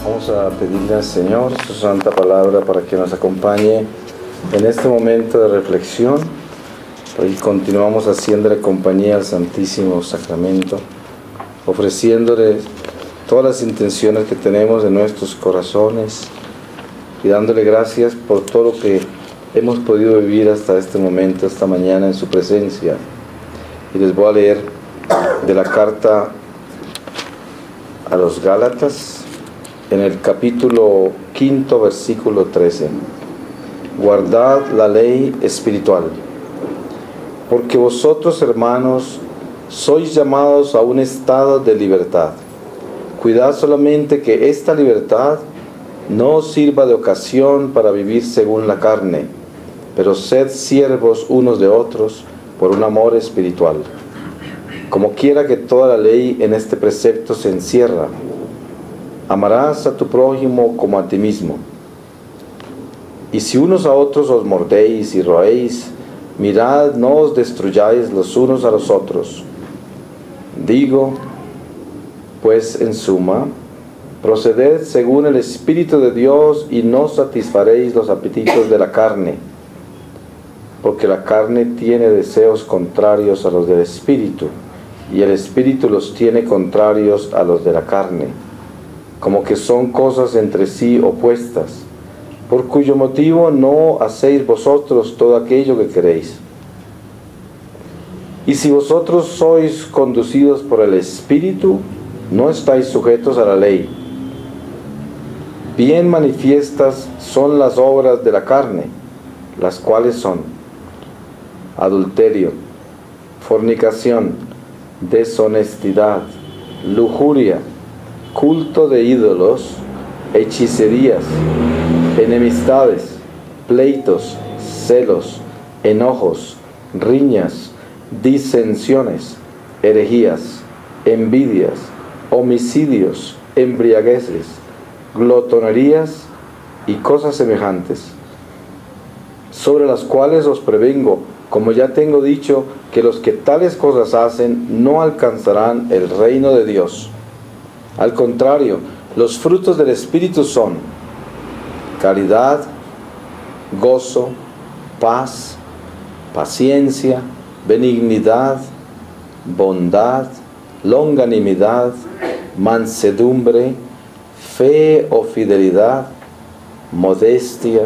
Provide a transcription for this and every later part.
Vamos a pedirle al Señor su santa palabra para que nos acompañe en este momento de reflexión. Hoy continuamos haciéndole compañía al Santísimo Sacramento, ofreciéndole todas las intenciones que tenemos en nuestros corazones y dándole gracias por todo lo que hemos podido vivir hasta este momento, esta mañana en su presencia. Y les voy a leer de la carta a los Gálatas, en el capítulo 5, versículo 13. Guardad la ley espiritual, porque vosotros, hermanos, sois llamados a un estado de libertad. Cuidad solamente que esta libertad no os sirva de ocasión para vivir según la carne, pero sed siervos unos de otros por un amor espiritual. Como quiera que toda la ley en este precepto se encierra: amarás a tu prójimo como a ti mismo. Y si unos a otros os mordéis y roéis, mirad, no os destruyáis los unos a los otros. Digo, pues en suma, proceded según el Espíritu de Dios y no satisfaréis los apetitos de la carne, porque la carne tiene deseos contrarios a los del Espíritu, y el Espíritu los tiene contrarios a los de la carne, como que son cosas entre sí opuestas, por cuyo motivo no hacéis vosotros todo aquello que queréis. Y si vosotros sois conducidos por el Espíritu, no estáis sujetos a la ley. Bien manifiestas son las obras de la carne, las cuales son: adulterio, fornicación, deshonestidad, lujuria, culto de ídolos, hechicerías, enemistades, pleitos, celos, enojos, riñas, disensiones, herejías, envidias, homicidios, embriagueces, glotonerías y cosas semejantes, sobre las cuales os prevengo, como ya tengo dicho, que los que tales cosas hacen no alcanzarán el reino de Dios. Al contrario, los frutos del Espíritu son caridad, gozo, paz, paciencia, benignidad, bondad, longanimidad, mansedumbre, fe o fidelidad, modestia,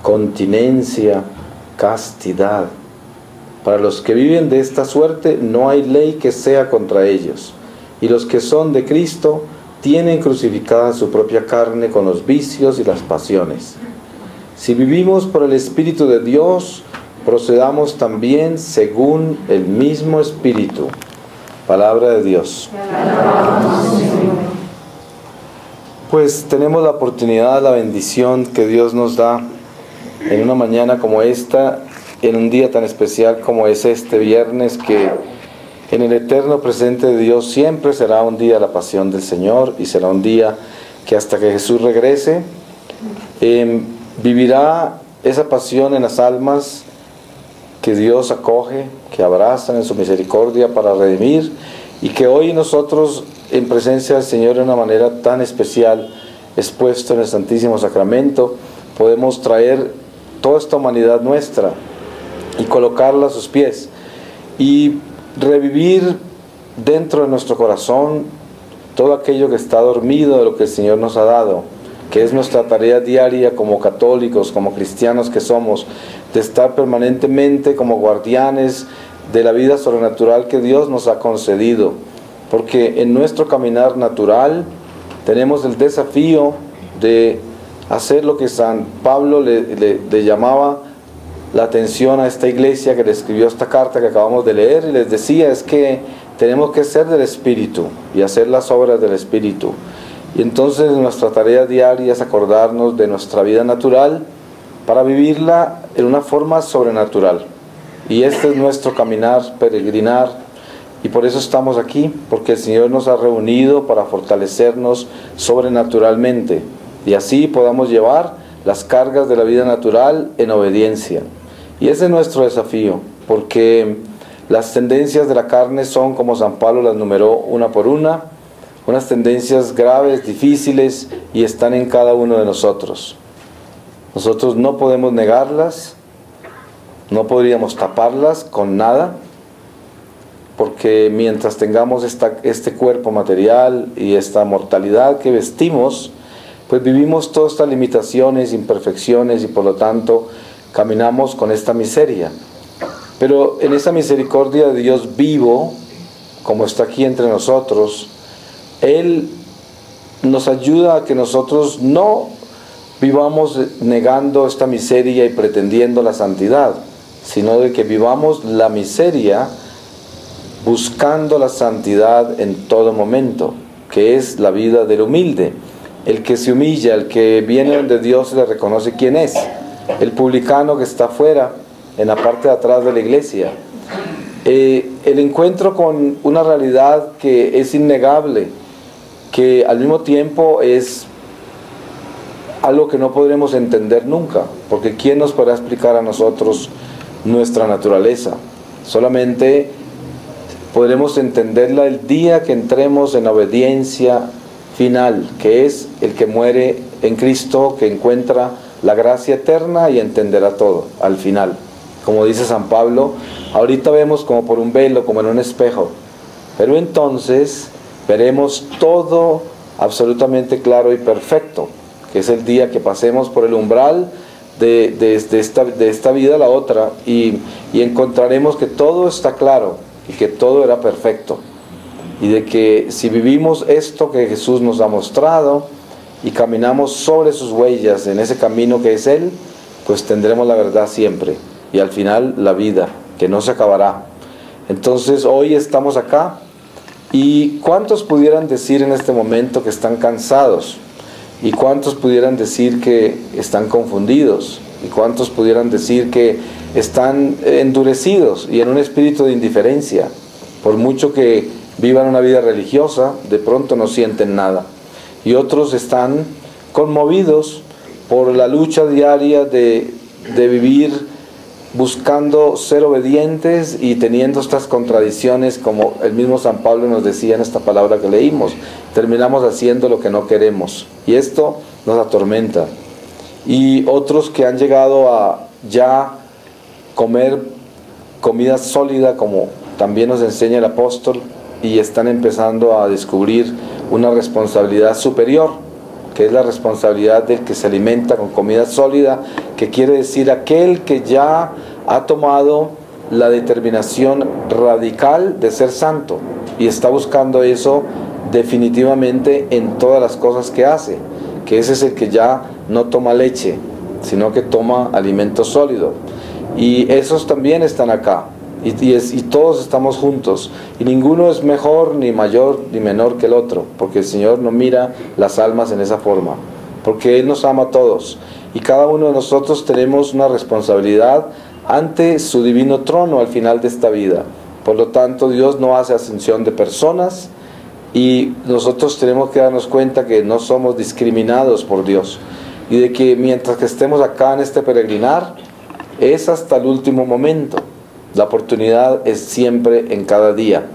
continencia, castidad. Para los que viven de esta suerte no hay ley que sea contra ellos, y los que son de Cristo tienen crucificada su propia carne con los vicios y las pasiones. Si vivimos por el Espíritu de Dios, procedamos también según el mismo Espíritu. Palabra de Dios. Pues tenemos la oportunidad, la bendición que Dios nos da en una mañana como esta, en un día tan especial como es este viernes, que en el eterno presente de Dios siempre será un día de la pasión del Señor, y será un día que hasta que Jesús regrese vivirá esa pasión en las almas que Dios acoge, que abrazan en su misericordia para redimir, y que hoy nosotros en presencia del Señor de una manera tan especial, expuesto en el Santísimo Sacramento, podemos traer toda esta humanidad nuestra y colocarla a sus pies y revivir dentro de nuestro corazón todo aquello que está dormido de lo que el Señor nos ha dado, que es nuestra tarea diaria como católicos, como cristianos que somos, de estar permanentemente como guardianes de la vida sobrenatural que Dios nos ha concedido, porque en nuestro caminar natural tenemos el desafío de hacer lo que San Pablo le llamaba la atención a esta iglesia que le escribió esta carta que acabamos de leer, y les decía, es que tenemos que ser del Espíritu y hacer las obras del Espíritu. Y entonces nuestra tarea diaria es acordarnos de nuestra vida natural para vivirla en una forma sobrenatural. Y este es nuestro caminar, peregrinar, y por eso estamos aquí, porque el Señor nos ha reunido para fortalecernos sobrenaturalmente, y así podamos llevar las cargas de la vida natural en obediencia. Y ese es nuestro desafío, porque las tendencias de la carne son, como San Pablo las numeró una por una, unas tendencias graves, difíciles, y están en cada uno de nosotros. Nosotros no podemos negarlas, no podríamos taparlas con nada, porque mientras tengamos este cuerpo material y esta mortalidad que vestimos, pues vivimos todas estas limitaciones, imperfecciones, y por lo tanto caminamos con esta miseria. Pero en esa misericordia de Dios vivo, como está aquí entre nosotros, Él nos ayuda a que nosotros no vivamos negando esta miseria y pretendiendo la santidad, sino de que vivamos la miseria buscando la santidad en todo momento, que es la vida del humilde, el que se humilla, el que viene donde Dios le reconoce quién es, el publicano que está afuera, en la parte de atrás de la iglesia. El encuentro con una realidad que es innegable, que al mismo tiempo es algo que no podremos entender nunca, porque ¿quién nos podrá explicar a nosotros nuestra naturaleza? Solamente podremos entenderla el día que entremos en la obediencia final, que es el que muere en Cristo, que encuentra la gracia eterna y entenderá todo al final. Como dice San Pablo, ahorita vemos como por un velo, como en un espejo, pero entonces veremos todo absolutamente claro y perfecto, que es el día que pasemos por el umbral de esta vida a la otra, y encontraremos que todo está claro y que todo era perfecto, y de que si vivimos esto que Jesús nos ha mostrado y caminamos sobre sus huellas en ese camino que es Él, pues tendremos la verdad siempre, y al final la vida, que no se acabará. Entonces hoy estamos acá, y ¿cuántos pudieran decir en este momento que están cansados? ¿Y cuántos pudieran decir que están confundidos? ¿Y cuántos pudieran decir que están endurecidos y en un espíritu de indiferencia? Por mucho que vivan una vida religiosa, de pronto no sienten nada. Y otros están conmovidos por la lucha diaria de vivir buscando ser obedientes y teniendo estas contradicciones, como el mismo San Pablo nos decía en esta palabra que leímos. Terminamos haciendo lo que no queremos, y esto nos atormenta. Y otros que han llegado a ya comer comida sólida, como también nos enseña el apóstol, y están empezando a descubrir una responsabilidad superior, que es la responsabilidad del que se alimenta con comida sólida, que quiere decir aquel que ya ha tomado la determinación radical de ser santo y está buscando eso definitivamente en todas las cosas que hace, que ese es el que ya no toma leche, sino que toma alimento sólido. Y esos también están acá, y todos estamos juntos, y ninguno es mejor, ni mayor, ni menor que el otro, porque el Señor no mira las almas en esa forma, porque Él nos ama a todos, y cada uno de nosotros tenemos una responsabilidad ante su divino trono al final de esta vida. Por lo tanto, Dios no hace acepción de personas, y nosotros tenemos que darnos cuenta que no somos discriminados por Dios, y de que mientras que estemos acá en este peregrinar, es hasta el último momento. La oportunidad es siempre en cada día,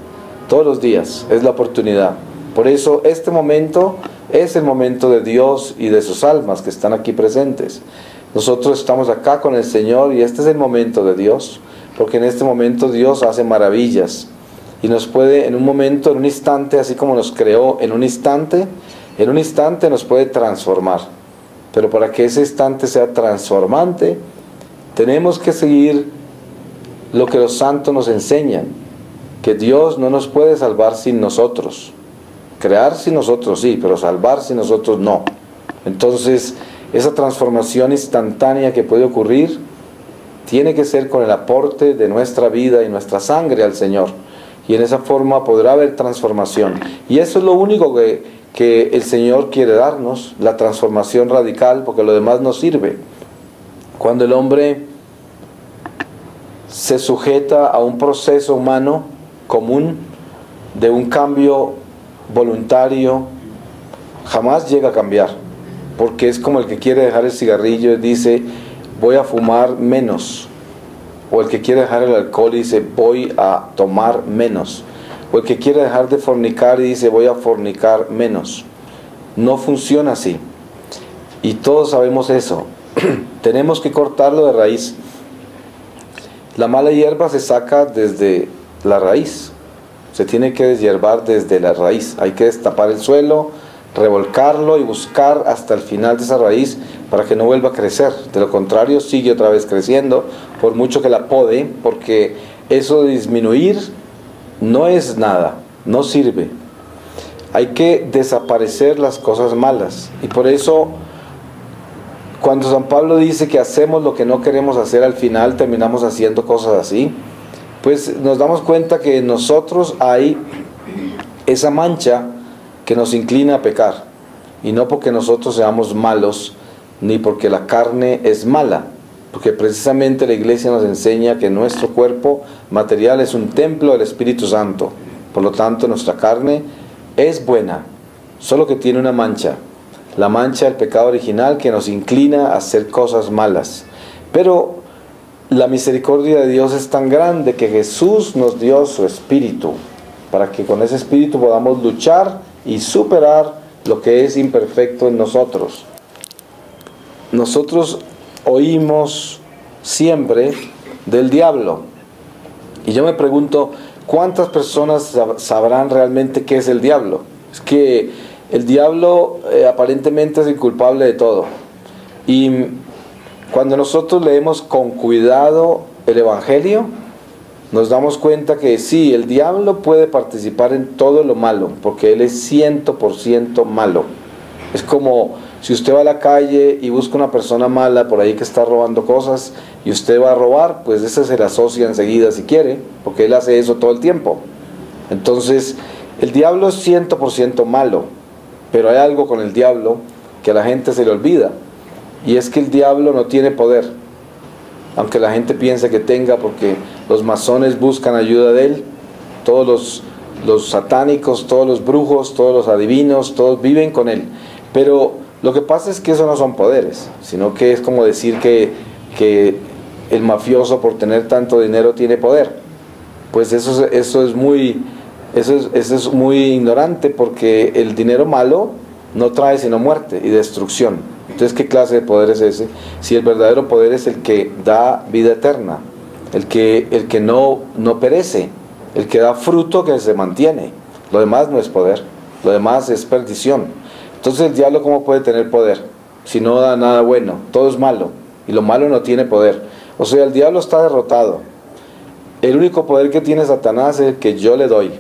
todos los días es la oportunidad. Por eso este momento es el momento de Dios y de sus almas que están aquí presentes. Nosotros estamos acá con el Señor, y este es el momento de Dios, porque en este momento Dios hace maravillas, y nos puede en un momento, en un instante, así como nos creó en un instante nos puede transformar. Pero para que ese instante sea transformante, tenemos que seguir lo que los santos nos enseñan, que Dios no nos puede salvar sin nosotros. Crear sin nosotros sí, pero salvar sin nosotros no. Entonces, esa transformación instantánea que puede ocurrir tiene que ser con el aporte de nuestra vida y nuestra sangre al Señor, y en esa forma podrá haber transformación. Y eso es lo único que el Señor quiere darnos, la transformación radical, porque lo demás no sirve. Cuando el hombre se sujeta a un proceso humano común de un cambio voluntario, jamás llega a cambiar, porque es como el que quiere dejar el cigarrillo y dice voy a fumar menos, o el que quiere dejar el alcohol y dice voy a tomar menos. o el que quiere dejar de fornicar y dice voy a fornicar menos. No funciona así. Y todos sabemos eso. Tenemos que cortarlo de raíz. La mala hierba se saca desde la raíz. Se tiene que deshiervar desde la raíz. Hay que destapar el suelo, revolcarlo y buscar hasta el final de esa raíz para que no vuelva a crecer. De lo contrario, sigue otra vez creciendo, por mucho que la pode, porque eso de disminuir no es nada, no sirve. Hay que desaparecer las cosas malas. Y por eso, cuando San Pablo dice que hacemos lo que no queremos hacer, al final terminamos haciendo cosas así, pues nos damos cuenta que en nosotros hay esa mancha que nos inclina a pecar, y no porque nosotros seamos malos, ni porque la carne es mala, porque precisamente la iglesia nos enseña que nuestro cuerpo material es un templo del Espíritu Santo. Por lo tanto, nuestra carne es buena, solo que tiene una mancha, la mancha del pecado original que nos inclina a hacer cosas malas. Pero la misericordia de Dios es tan grande que Jesús nos dio su Espíritu, para que con ese Espíritu podamos luchar y superar lo que es imperfecto en nosotros. Nosotros oímos siempre del diablo, y yo me pregunto, ¿cuántas personas sabrán realmente qué es el diablo? Es que el diablo aparentemente es el culpable de todo, y cuando nosotros leemos con cuidado el Evangelio, nos damos cuenta que sí, el diablo puede participar en todo lo malo, porque él es 100% malo. Es como si usted va a la calle y busca una persona mala por ahí que está robando cosas, y usted va a robar, pues ese se le asocia enseguida si quiere, porque él hace eso todo el tiempo. Entonces, el diablo es 100% malo, pero hay algo con el diablo que a la gente se le olvida, y es que el diablo no tiene poder, aunque la gente piense que tenga, porque los masones buscan ayuda de él, todos los satánicos, todos los brujos, todos los adivinos, todos viven con él. Pero lo que pasa es que eso no son poderes, sino que es como decir que el mafioso por tener tanto dinero tiene poder. Pues eso es muy ignorante, porque el dinero malo no trae sino muerte y destrucción. Entonces, ¿qué clase de poder es ese? Si el verdadero poder es el que da vida eterna, el que no perece, el que da fruto que se mantiene. Lo demás no es poder, lo demás es perdición. Entonces, el diablo, ¿cómo puede tener poder? Si no da nada bueno, todo es malo, y lo malo no tiene poder. O sea, el diablo está derrotado. El único poder que tiene Satanás es el que yo le doy,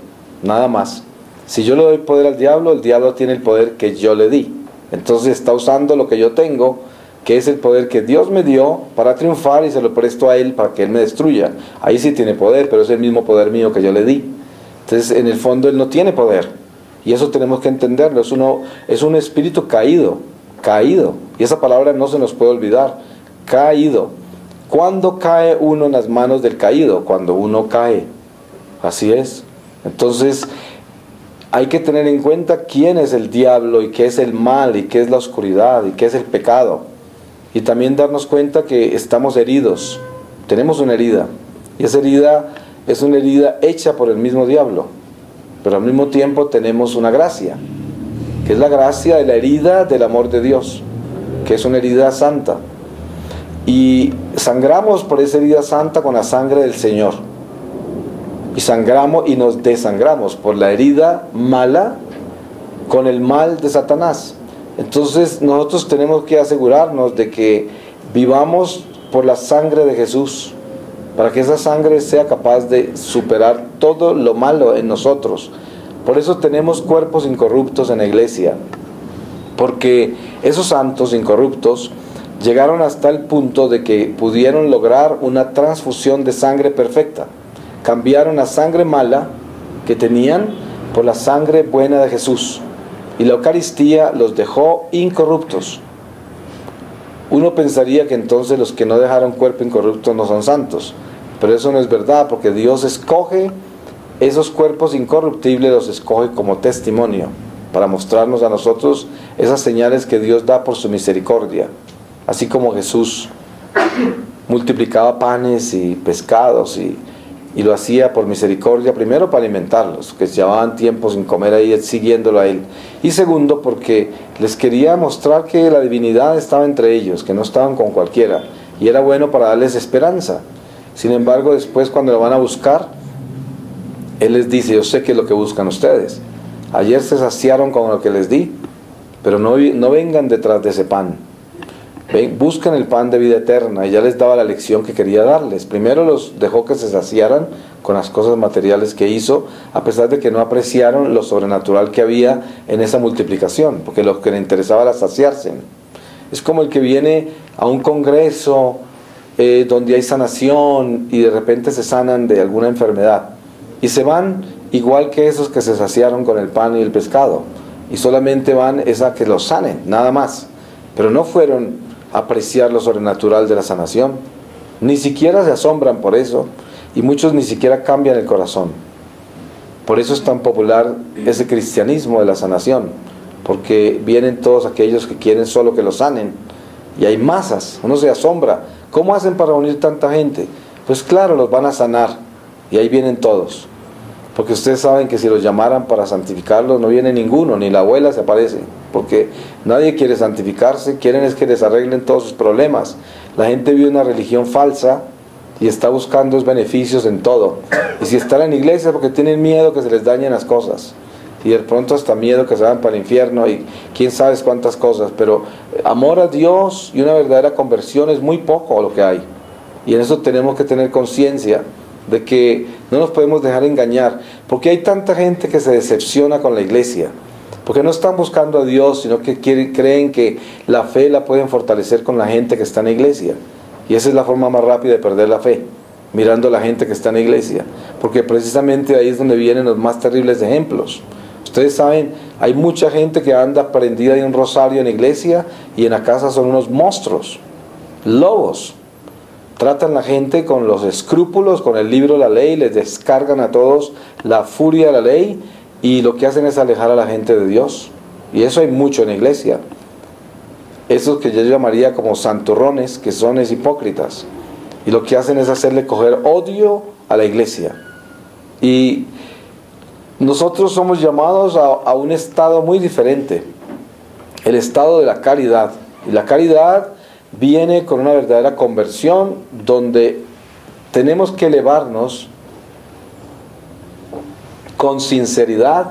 nada más. Si yo le doy poder al diablo, el diablo tiene el poder que yo le di. Entonces está usando lo que yo tengo, que es el poder que Dios me dio, para triunfar, y se lo presto a él para que él me destruya. Ahí sí tiene poder, pero es el mismo poder mío que yo le di. Entonces, en el fondo, él no tiene poder, y eso tenemos que entenderlo. Es un espíritu caído, y esa palabra no se nos puede olvidar, caído. ¿Cuándo cae uno en las manos del caído? Cuando uno cae. Así es. Entonces, hay que tener en cuenta quién es el diablo, y qué es el mal, y qué es la oscuridad, y qué es el pecado. Y también darnos cuenta que estamos heridos, tenemos una herida, y esa herida es una herida hecha por el mismo diablo, pero al mismo tiempo tenemos una gracia, que es la gracia de la herida del amor de Dios, que es una herida santa, y sangramos por esa herida santa con la sangre del Señor. Y sangramos y nos desangramos por la herida mala con el mal de Satanás. Entonces nosotros tenemos que asegurarnos de que vivamos por la sangre de Jesús, para que esa sangre sea capaz de superar todo lo malo en nosotros. Por eso tenemos cuerpos incorruptos en la iglesia, porque esos santos incorruptos llegaron hasta el punto de que pudieron lograr una transfusión de sangre perfecta. Cambiaron la sangre mala que tenían por la sangre buena de Jesús, y la Eucaristía los dejó incorruptos. Uno pensaría que entonces los que no dejaron cuerpo incorrupto no son santos, pero eso no es verdad, porque Dios escoge esos cuerpos incorruptibles, los escoge como testimonio, para mostrarnos a nosotros esas señales que Dios da por su misericordia. Así como Jesús multiplicaba panes y pescados, y y lo hacía por misericordia, primero para alimentarlos, que llevaban tiempo sin comer ahí siguiéndolo a él, y segundo porque les quería mostrar que la divinidad estaba entre ellos, que no estaban con cualquiera, y era bueno para darles esperanza. Sin embargo, después cuando lo van a buscar, él les dice: yo sé que es lo que buscan ustedes, ayer se saciaron con lo que les di, pero no vengan detrás de ese pan. Buscan el pan de vida eterna. Y ya les daba la lección que quería darles. Primero los dejó que se saciaran con las cosas materiales que hizo, a pesar de que no apreciaron lo sobrenatural que había en esa multiplicación, porque lo que le interesaba era saciarse. Es como el que viene a un congreso donde hay sanación y de repente se sanan de alguna enfermedad y se van igual que esos que se saciaron con el pan y el pescado, y solamente van a que los sanen, nada más, pero no fueron apreciar lo sobrenatural de la sanación, ni siquiera se asombran por eso, y muchos ni siquiera cambian el corazón. Por eso es tan popular ese cristianismo de la sanación, porque vienen todos aquellos que quieren solo que los sanen, y hay masas. Uno se asombra, ¿cómo hacen para reunir tanta gente? Pues claro, los van a sanar, y ahí vienen todos, porque ustedes saben que si los llamaran para santificarlos no viene ninguno, ni la abuela se aparece, porque nadie quiere santificarse, quieren es que les arreglen todos sus problemas. La gente vive una religión falsa y está buscando los beneficios en todo, y si están en la iglesia porque tienen miedo que se les dañen las cosas, y de pronto hasta miedo que se vayan para el infierno y quién sabe cuántas cosas, pero amor a Dios y una verdadera conversión es muy poco lo que hay, y en eso tenemos que tener conciencia de que no nos podemos dejar engañar, porque hay tanta gente que se decepciona con la iglesia, porque no están buscando a Dios, sino que creen que la fe la pueden fortalecer con la gente que está en la iglesia, y esa es la forma más rápida de perder la fe, mirando a la gente que está en la iglesia, porque precisamente ahí es donde vienen los más terribles ejemplos. Ustedes saben, hay mucha gente que anda prendida de un rosario en la iglesia y en la casa son unos monstruos, lobos. Tratan a la gente con los escrúpulos, con el libro de la ley, les descargan a todos la furia de la ley, y lo que hacen es alejar a la gente de Dios. Y eso hay mucho en la iglesia. Esos que yo llamaría como santurrones, que son hipócritas. Y lo que hacen es hacerle coger odio a la iglesia. Y nosotros somos llamados a un estado muy diferente. El estado de la caridad. Y la caridad viene con una verdadera conversión, donde tenemos que elevarnos con sinceridad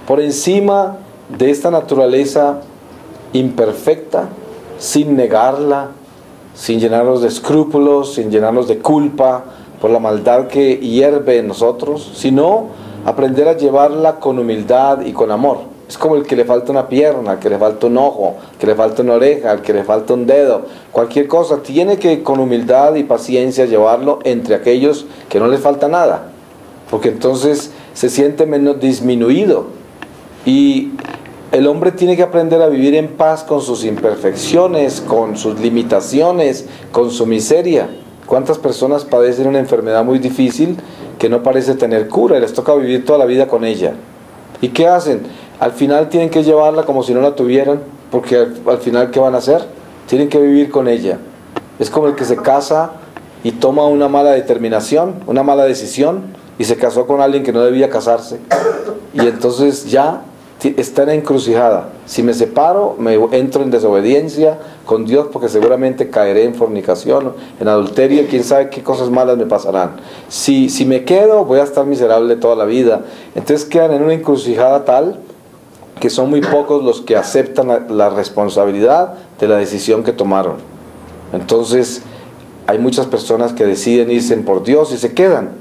por encima de esta naturaleza imperfecta, sin negarla, sin llenarnos de escrúpulos, sin llenarnos de culpa por la maldad que hierve en nosotros, sino aprender a llevarla con humildad y con amor. Es como el que le falta una pierna, al que le falta un ojo, al que le falta una oreja, al que le falta un dedo, cualquier cosa, tiene que con humildad y paciencia llevarlo entre aquellos que no les falta nada, porque entonces se siente menos disminuido. Y el hombre tiene que aprender a vivir en paz con sus imperfecciones, con sus limitaciones, con su miseria. ¿Cuántas personas padecen una enfermedad muy difícil que no parece tener cura y les toca vivir toda la vida con ella? ¿Y qué hacen? Al final tienen que llevarla como si no la tuvieran, porque al final ¿qué van a hacer? Tienen que vivir con ella. Es como el que se casa y toma una mala determinación, una mala decisión, y se casó con alguien que no debía casarse, y entonces ya está en la encrucijada. Si me separo, me entro en desobediencia con Dios, porque seguramente caeré en fornicación, en adulterio, quién sabe qué cosas malas me pasarán. Si me quedo, voy a estar miserable toda la vida. Entonces quedan en una encrucijada tal que son muy pocos los que aceptan la responsabilidad de la decisión que tomaron. Entonces hay muchas personas que deciden irse por Dios y se quedan,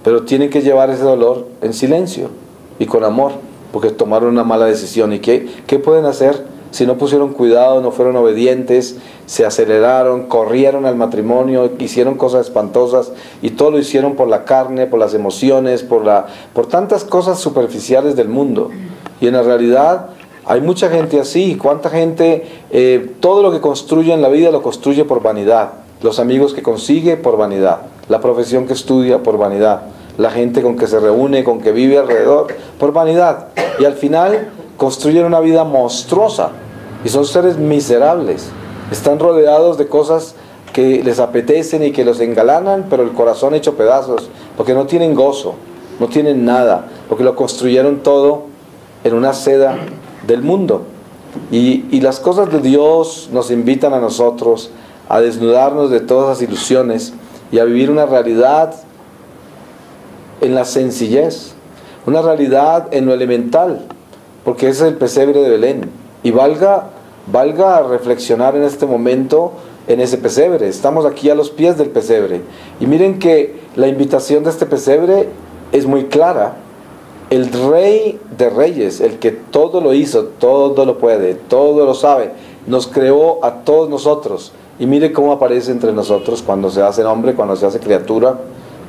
pero tienen que llevar ese dolor en silencio y con amor, porque tomaron una mala decisión. ¿Y qué pueden hacer si no pusieron cuidado, no fueron obedientes, se aceleraron, corrieron al matrimonio, hicieron cosas espantosas, y todo lo hicieron por la carne, por las emociones, por tantas cosas superficiales del mundo? Y en la realidad hay mucha gente así. ¿Cuánta gente todo lo que construye en la vida lo construye por vanidad? Los amigos que consigue por vanidad, la profesión que estudia por vanidad, la gente con que se reúne, con que vive alrededor, por vanidad. Y al final construyen una vida monstruosa y son seres miserables. Están rodeados de cosas que les apetecen y que los engalanan, pero el corazón hecho pedazos, porque no tienen gozo, no tienen nada, porque lo construyeron todo en una seda del mundo. Y las cosas de Dios nos invitan a nosotros a desnudarnos de todas las ilusiones y a vivir una realidad en la sencillez, una realidad en lo elemental, porque ese es el pesebre de Belén. Y valga reflexionar en este momento en ese pesebre. Estamos aquí a los pies del pesebre. Y miren que la invitación de este pesebre es muy clara. El Rey de Reyes, el que todo lo hizo, todo lo puede, todo lo sabe, nos creó a todos nosotros. Y mire cómo aparece entre nosotros cuando se hace hombre, cuando se hace criatura.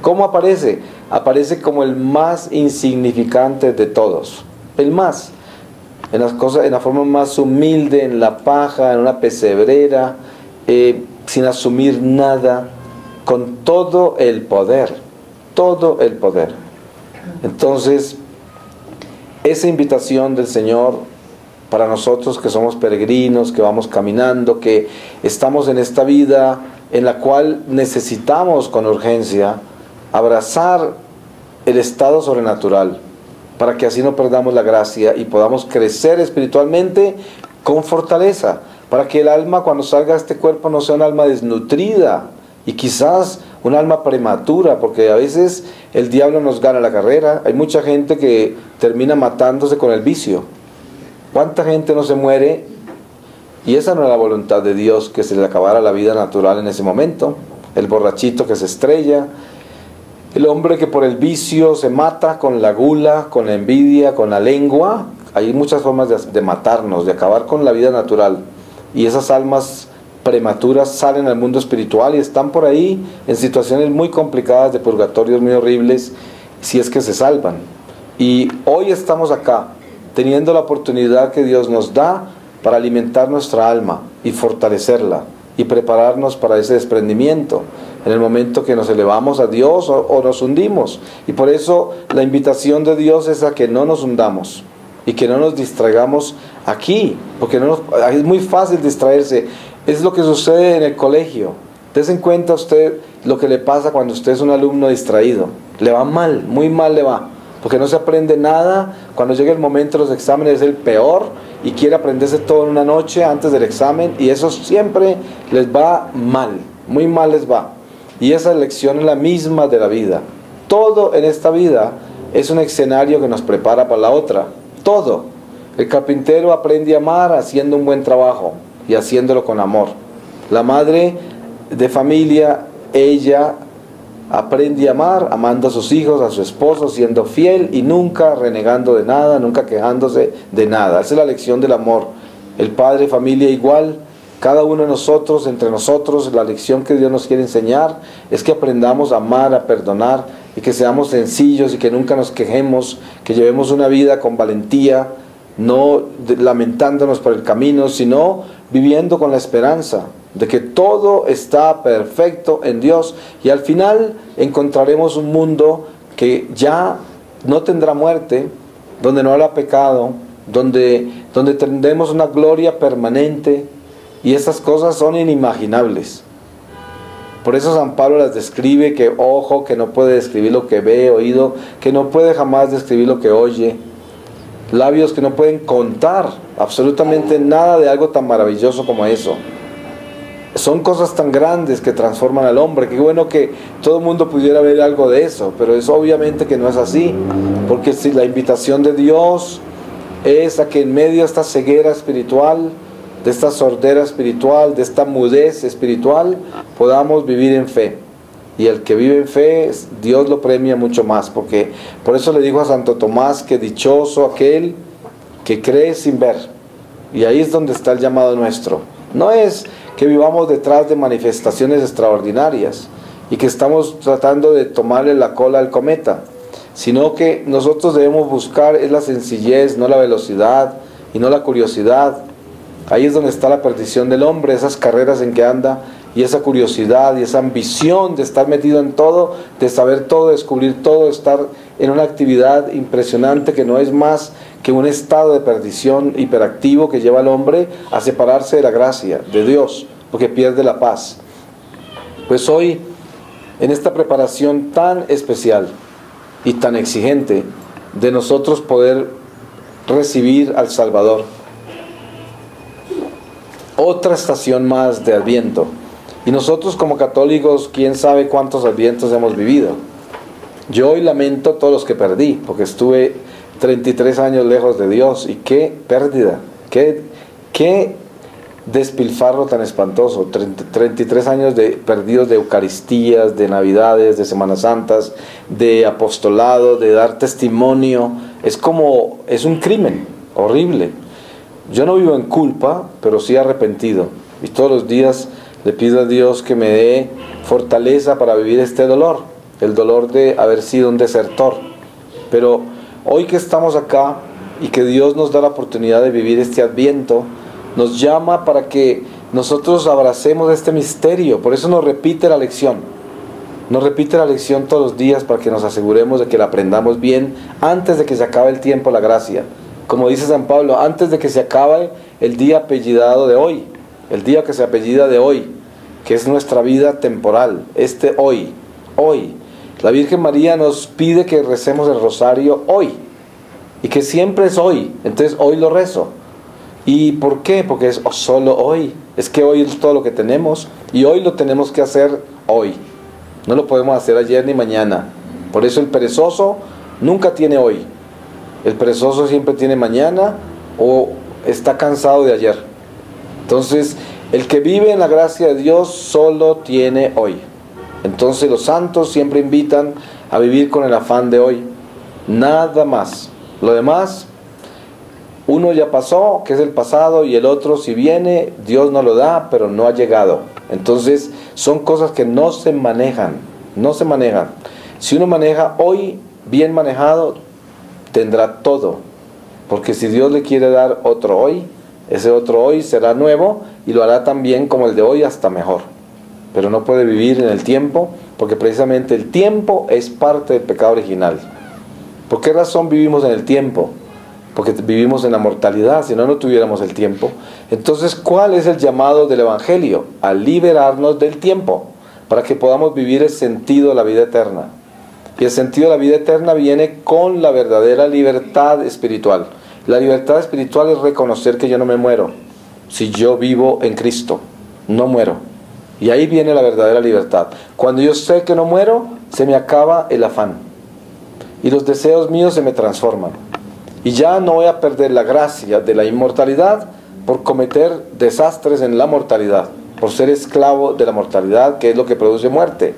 ¿Cómo aparece? Aparece como el más insignificante de todos. El más. En las cosas, en la forma más humilde, en la paja, en una pesebrera, sin asumir nada, con todo el poder. Todo el poder. Entonces, esa invitación del Señor para nosotros que somos peregrinos, que vamos caminando, que estamos en esta vida en la cual necesitamos con urgencia abrazar el estado sobrenatural, para que así no perdamos la gracia y podamos crecer espiritualmente con fortaleza, para que el alma cuando salga de este cuerpo no sea un alma desnutrida y quizás un alma prematura, porque a veces el diablo nos gana la carrera. Hay mucha gente que termina matándose con el vicio. ¿Cuánta gente no se muere? Y esa no es la voluntad de Dios, que se le acabara la vida natural en ese momento. El borrachito que se estrella, el hombre que por el vicio se mata con la gula, con la envidia, con la lengua. Hay muchas formas de matarnos, de acabar con la vida natural. Y esas almas prematuras salen al mundo espiritual y están por ahí en situaciones muy complicadas, de purgatorios muy horribles, si es que se salvan. Y hoy estamos acá, teniendo la oportunidad que Dios nos da para alimentar nuestra alma y fortalecerla y prepararnos para ese desprendimiento en el momento que nos elevamos a Dios o nos hundimos. Y por eso la invitación de Dios es a que no nos hundamos y que no nos distraigamos aquí, porque es muy fácil distraerse. Es lo que sucede en el colegio. Dese en cuenta usted lo que le pasa cuando usted es un alumno distraído. Le va mal, muy mal le va, porque no se aprende nada. Cuando llega el momento de los exámenes es el peor y quiere aprenderse todo en una noche antes del examen, y eso siempre les va mal, muy mal les va. Y esa lección es la misma de la vida. Todo en esta vida es un escenario que nos prepara para la otra. Todo. El carpintero aprende a amar haciendo un buen trabajo y haciéndolo con amor. La madre de familia, ella aprende a amar, amando a sus hijos, a su esposo, siendo fiel y nunca renegando de nada, nunca quejándose de nada. Esa es la lección del amor. El padre de familia igual, cada uno de nosotros, entre nosotros, la lección que Dios nos quiere enseñar es que aprendamos a amar, a perdonar, y que seamos sencillos y que nunca nos quejemos, que llevemos una vida con valentía, no lamentándonos por el camino, sino viviendo con la esperanza de que todo está perfecto en Dios, y al final encontraremos un mundo que ya no tendrá muerte, donde no habrá pecado, donde tendremos una gloria permanente, y esas cosas son inimaginables. Por eso San Pablo las describe, que ojo que no puede describir lo que ve, oído que no puede jamás describir lo que oye, labios que no pueden contar absolutamente nada de algo tan maravilloso como eso. Son cosas tan grandes que transforman al hombre. Qué bueno que todo el mundo pudiera ver algo de eso, pero es obviamente que no es así, porque si la invitación de Dios es a que en medio de esta ceguera espiritual, de esta sordera espiritual, de esta mudez espiritual, podamos vivir en fe. Y el que vive en fe, Dios lo premia mucho más, porque por eso le dijo a Santo Tomás que dichoso aquel que cree sin ver. Y ahí es donde está el llamado nuestro. No es que vivamos detrás de manifestaciones extraordinarias y que estamos tratando de tomarle la cola al cometa, sino que nosotros debemos buscar es la sencillez, no la velocidad y no la curiosidad. Ahí es donde está la perdición del hombre, esas carreras en que anda, y esa curiosidad y esa ambición de estar metido en todo, de saber todo, descubrir todo, estar en una actividad impresionante que no es más que un estado de perdición hiperactivo que lleva al hombre a separarse de la gracia de Dios, porque pierde la paz. Pues hoy en esta preparación tan especial y tan exigente de nosotros poder recibir al Salvador. Otra estación más de Adviento. Y nosotros como católicos, quién sabe cuántos Advientos hemos vivido. Yo hoy lamento todos los que perdí, porque estuve 33 años lejos de Dios, y qué pérdida, qué despilfarro tan espantoso. 33 años perdidos de Eucaristías, de Navidades, de Semanas Santas, de apostolado, de dar testimonio. Es un crimen horrible. Yo no vivo en culpa, pero sí arrepentido, y todos los días le pido a Dios que me dé fortaleza para vivir este dolor, el dolor de haber sido un desertor. Pero hoy que estamos acá y que Dios nos da la oportunidad de vivir este Adviento, nos llama para que nosotros abracemos este misterio. Por eso nos repite la lección. Nos repite la lección todos los días para que nos aseguremos de que la aprendamos bien antes de que se acabe el tiempo, la gracia. Como dice San Pablo, antes de que se acabe el día apellidado de hoy, el día que se apellida de hoy, que es nuestra vida temporal, hoy. La Virgen María nos pide que recemos el rosario hoy, y que siempre es hoy. Entonces hoy lo rezo. ¿Y por qué? Porque es solo hoy. Es que hoy es todo lo que tenemos, y hoy lo tenemos que hacer hoy. No lo podemos hacer ayer ni mañana. Por eso el perezoso nunca tiene hoy. El perezoso siempre tiene mañana, o está cansado de ayer. Entonces, el que vive en la gracia de Dios solo tiene hoy. Entonces los santos siempre invitan a vivir con el afán de hoy. Nada más. Lo demás, uno ya pasó, que es el pasado, y el otro si viene, Dios no lo da, pero no ha llegado. Entonces, son cosas que no se manejan. No se manejan. Si uno maneja hoy, bien manejado, tendrá todo. Porque si Dios le quiere dar otro hoy, ese otro hoy será nuevo, y lo hará también como el de hoy, hasta mejor. Pero no puede vivir en el tiempo, porque precisamente el tiempo es parte del pecado original. ¿Por qué razón vivimos en el tiempo? Porque vivimos en la mortalidad. Si no, no tuviéramos el tiempo. Entonces, ¿cuál es el llamado del Evangelio? A liberarnos del tiempo, para que podamos vivir el sentido de la vida eterna. Y el sentido de la vida eterna viene con la verdadera libertad espiritual. La libertad espiritual es reconocer que yo no me muero. Si yo vivo en Cristo, no muero. Y ahí viene la verdadera libertad. Cuando yo sé que no muero, se me acaba el afán. Y los deseos míos se me transforman. Y ya no voy a perder la gracia de la inmortalidad por cometer desastres en la mortalidad, por ser esclavo de la mortalidad, que es lo que produce muerte.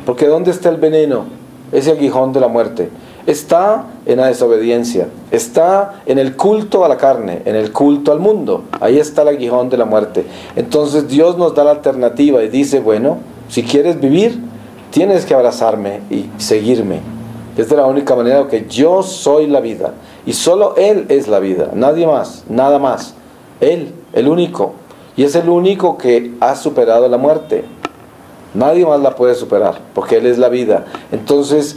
Porque ¿dónde está el veneno? Ese aguijón de la muerte está en la desobediencia, está en el culto a la carne, en el culto al mundo. Ahí está el aguijón de la muerte. Entonces Dios nos da la alternativa y dice, bueno, si quieres vivir, tienes que abrazarme y seguirme. Esta es la única manera, que yo soy la vida, y solo Él es la vida, nadie más, nada más. Él, el único, y es el único que ha superado la muerte. Nadie más la puede superar, porque Él es la vida. Entonces,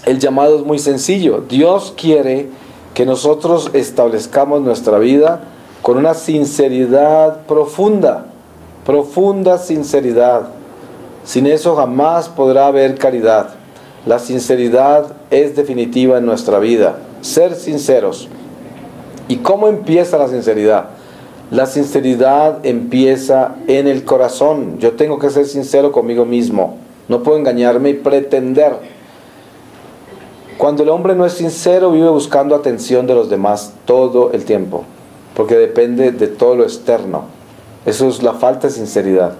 el llamado es muy sencillo. Dios quiere que nosotros establezcamos nuestra vida con una sinceridad profunda, profunda sinceridad. Sin eso jamás podrá haber caridad. La sinceridad es definitiva en nuestra vida. Ser sinceros. ¿Y cómo empieza la sinceridad? La sinceridad empieza en el corazón. Yo tengo que ser sincero conmigo mismo. No puedo engañarme y pretender. Cuando el hombre no es sincero, vive buscando atención de los demás todo el tiempo, porque depende de todo lo externo. Eso es la falta de sinceridad.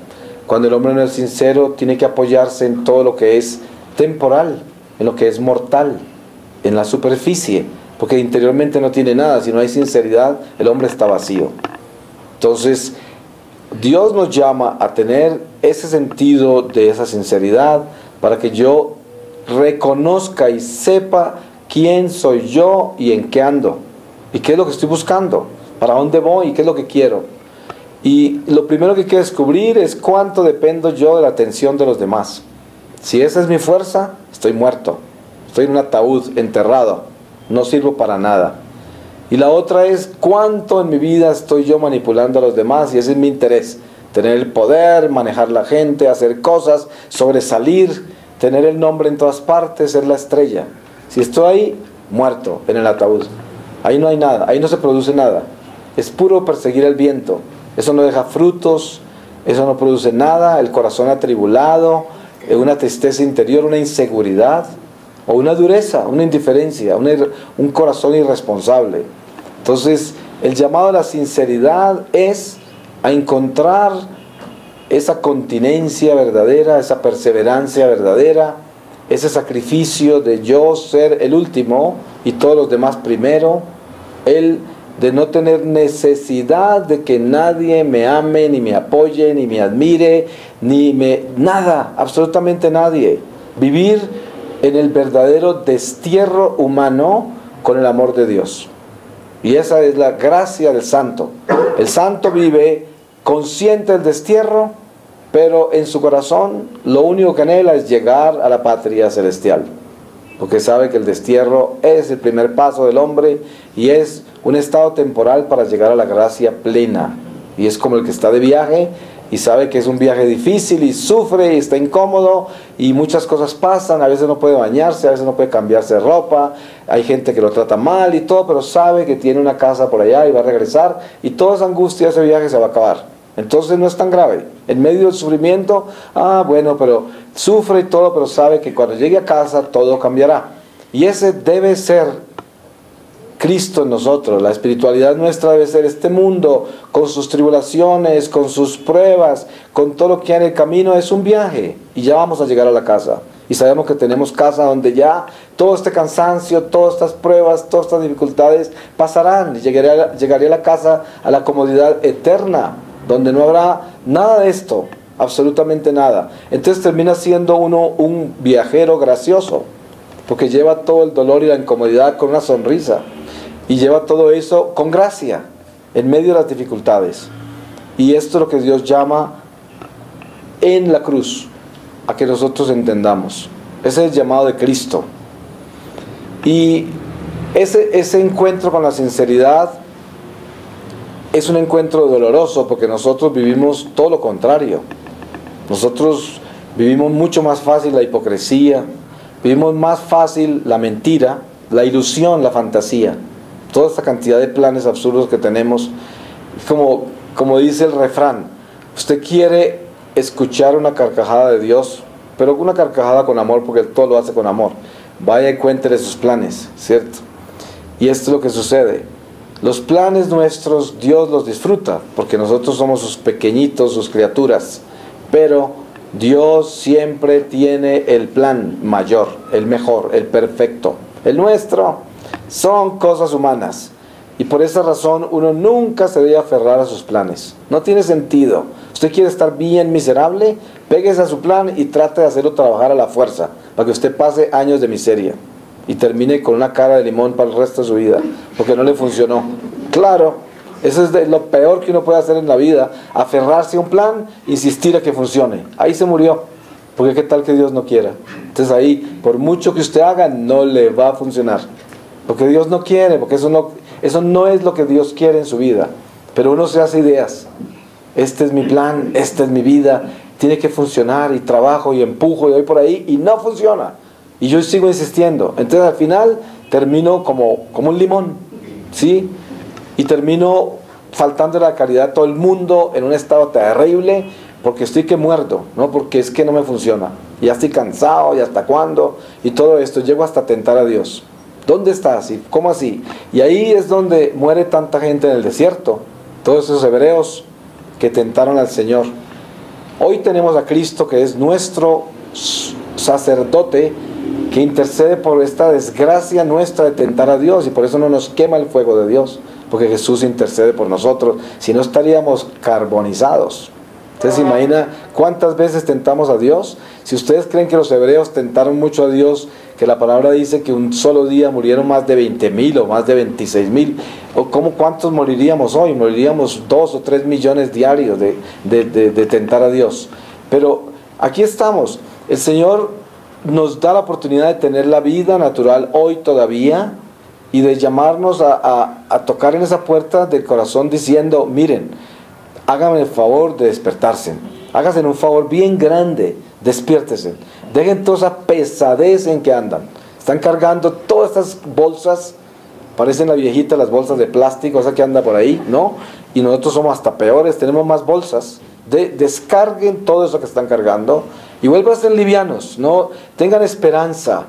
Cuando el hombre no es sincero, tiene que apoyarse en todo lo que es temporal, en lo que es mortal, en la superficie, porque interiormente no tiene nada. Si no hay sinceridad, el hombre está vacío. Entonces, Dios nos llama a tener ese sentido de esa sinceridad, para que yo reconozca y sepa quién soy yo y en qué ando, y qué es lo que estoy buscando, para dónde voy y qué es lo que quiero. Y lo primero que quiero descubrir es cuánto dependo yo de la atención de los demás. Si esa es mi fuerza, estoy muerto, estoy en un ataúd enterrado, no sirvo para nada. Y la otra es cuánto en mi vida estoy yo manipulando a los demás, y ese es mi interés. tener el poder, manejar la gente, hacer cosas, sobresalir, tener el nombre en todas partes, ser la estrella. Si estoy ahí, muerto en el ataúd. Ahí no hay nada, ahí no se produce nada. Es puro perseguir el viento. Eso no deja frutos, eso no produce nada, el corazón atribulado, una tristeza interior, una inseguridad, o una dureza, una indiferencia, un corazón irresponsable. Entonces, el llamado a la sinceridad es a encontrar esa continencia verdadera, esa perseverancia verdadera, ese sacrificio de yo ser el último y todos los demás primero, el de no tener necesidad de que nadie me ame, ni me apoye, ni me admire, nada, absolutamente nadie. Vivir en el verdadero destierro humano con el amor de Dios. Y esa es la gracia del santo. El santo vive consciente del destierro, pero en su corazón lo único que anhela es llegar a la patria celestial, porque sabe que el destierro es el primer paso del hombre y es un estado temporal para llegar a la gracia plena. Y es como el que está de viaje y sabe que es un viaje difícil y sufre y está incómodo y muchas cosas pasan, a veces no puede bañarse, a veces no puede cambiarse de ropa, hay gente que lo trata mal y todo, pero sabe que tiene una casa por allá y va a regresar y toda esa angustia de ese viaje se va a acabar. Entonces no es tan grave. En medio del sufrimiento, bueno, pero sufre y todo, pero sabe que cuando llegue a casa todo cambiará. Y ese debe ser Cristo en nosotros. La espiritualidad nuestra debe ser este mundo, con sus tribulaciones, con sus pruebas, con todo lo que hay en el camino. Es un viaje y ya vamos a llegar a la casa. Y sabemos que tenemos casa donde ya todo este cansancio, todas estas pruebas, todas estas dificultades pasarán. Y llegaré a la casa, a la comodidad eterna, donde no habrá nada de esto, absolutamente nada. Entonces termina siendo uno un viajero gracioso, porque lleva todo el dolor y la incomodidad con una sonrisa, y lleva todo eso con gracia, en medio de las dificultades. Y esto es lo que Dios llama en la cruz, a que nosotros entendamos. Ese es el llamado de Cristo. Y ese encuentro con la sinceridad es un encuentro doloroso, porque nosotros vivimos todo lo contrario. Nosotros vivimos mucho más fácil la hipocresía, vivimos más fácil la mentira, la ilusión, la fantasía. Toda esta cantidad de planes absurdos que tenemos, como dice el refrán, usted quiere escuchar una carcajada de Dios, pero una carcajada con amor, porque Él todo lo hace con amor. Vaya y cuéntele sus planes, ¿cierto? Y esto es lo que sucede. Los planes nuestros Dios los disfruta, porque nosotros somos sus pequeñitos, sus criaturas, pero Dios siempre tiene el plan mayor, el mejor, el perfecto. El nuestro son cosas humanas, y por esa razón uno nunca se debe aferrar a sus planes. No tiene sentido. Usted quiere estar bien miserable, péguese a su plan y trate de hacerlo trabajar a la fuerza, para que usted pase años de miseria y termine con una cara de limón para el resto de su vida, porque no le funcionó. Claro, eso es lo peor que uno puede hacer en la vida, aferrarse a un plan, insistir a que funcione. Ahí se murió, porque qué tal que Dios no quiera. Entonces ahí, por mucho que usted haga, no le va a funcionar, porque Dios no quiere, porque eso no es lo que Dios quiere en su vida. Pero uno se hace ideas. Este es mi plan, esta es mi vida, tiene que funcionar, y trabajo y empujo y voy por ahí y no funciona. Y yo sigo insistiendo. Entonces al final termino como un limón, ¿sí? Y termino faltando la caridad a todo el mundo, en un estado terrible, porque estoy que muerdo, ¿no? Porque es que no me funciona. Y ya estoy cansado, y hasta cuándo, y todo esto. Llego hasta tentar a Dios. ¿Dónde estás? ¿Y cómo así? Y ahí es donde muere tanta gente en el desierto. Todos esos hebreos que tentaron al Señor. Hoy tenemos a Cristo, que es nuestro sacerdote, que intercede por esta desgracia nuestra de tentar a Dios, y por eso no nos quema el fuego de Dios, porque Jesús intercede por nosotros. Si no, estaríamos carbonizados. Ustedes se imagina cuántas veces tentamos a Dios. Si ustedes creen que los hebreos tentaron mucho a Dios, que la palabra dice que un solo día murieron más de 20,000 o más de 26,000, ¿cuántos moriríamos hoy? Moriríamos 2 o 3 millones diarios de tentar a Dios. Pero aquí estamos. El Señor nos da la oportunidad de tener la vida natural hoy todavía, y de llamarnos a tocar en esa puerta del corazón diciendo: miren, háganme el favor de despertarse. Háganse un favor bien grande, despiértese. Dejen toda esa pesadez en que andan. Están cargando todas estas bolsas, parecen la viejita, las bolsas de plástico, esa que anda por ahí, ¿no? Y nosotros somos hasta peores, tenemos más bolsas. Descarguen todo eso que están cargando y vuelvan a ser livianos, ¿no? Tengan esperanza,